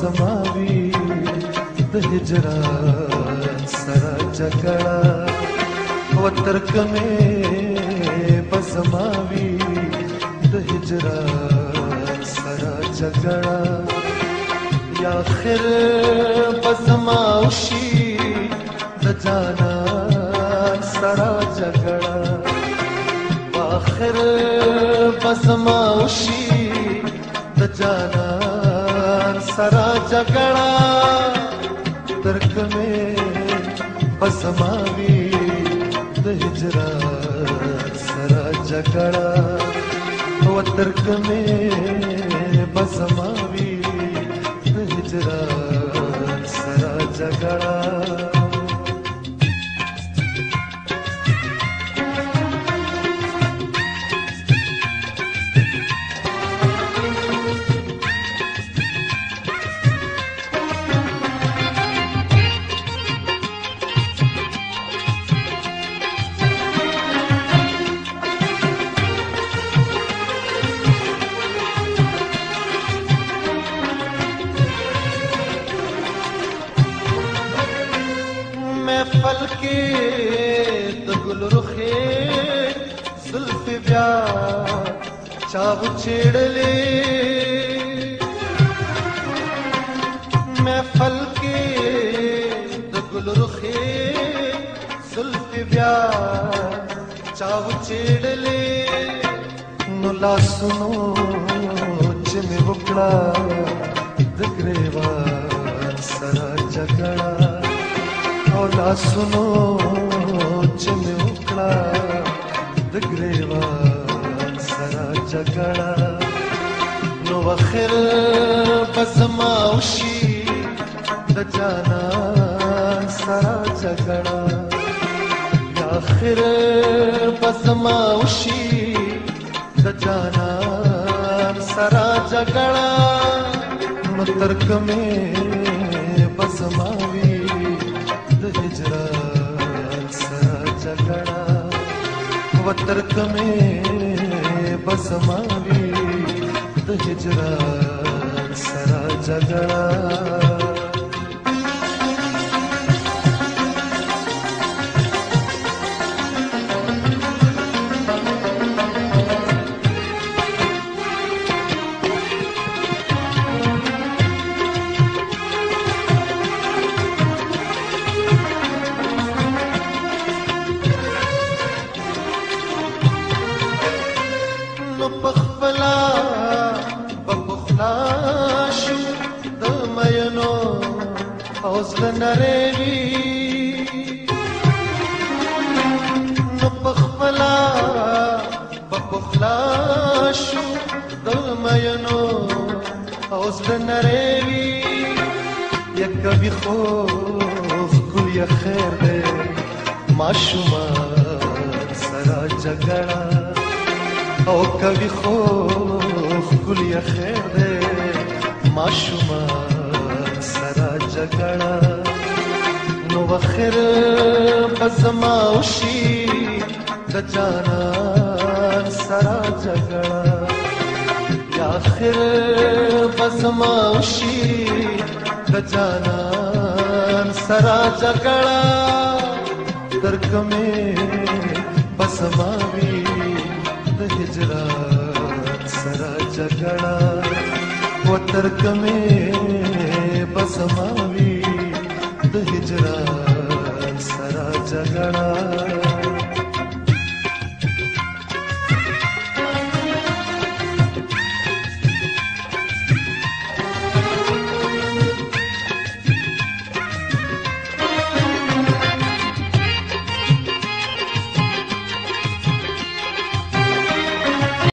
बसमावी د हिजरत سره جګړه و ترک مې بسماوي د هجرت سره جګړه یا آخر بسماوشي د جانان سره جګړه آخر بسماوشي د جانان سره جګړه ترک مې بسماوي د هجرت سره جګړه و ترک مې بسماوي د هجرت سره جګړه محفل کې د ګل رخې زلفې بیا چا وچېړلې محفل کې د ګل رخې زلفې بیا چا وچېړلې نو لاسونو چې مې وکړه د ګریوان سره جګړه لاسونو چې مې وکړه د ګریوان سره جګړه نو آخر بسماوشي د جانان سره جګړه یا آخر بسماوشي د جانان سره جګړه نو ترک مې بسماوي د هجرت سره جګړه و ترک مې بسماوي د هجرت سره جګړه پخپلا بخلا شو د مینو حوصله نریوي نو پخپلا بخلا شو د مینو حوصله نریوي یک کبھی خوف ګل یا خیر دې ماشومان سره جګړه او کبھی خوف ګل یا خیر دې ماشومان سره جګړه نو آخر بسماوشي د جانان سره جګړه یا آخر بسماوشي د جانان سره جګړه ترک مې بسماوي د هجرت سره جګړه و ترک مې بسماوي د هجرت سره جګړه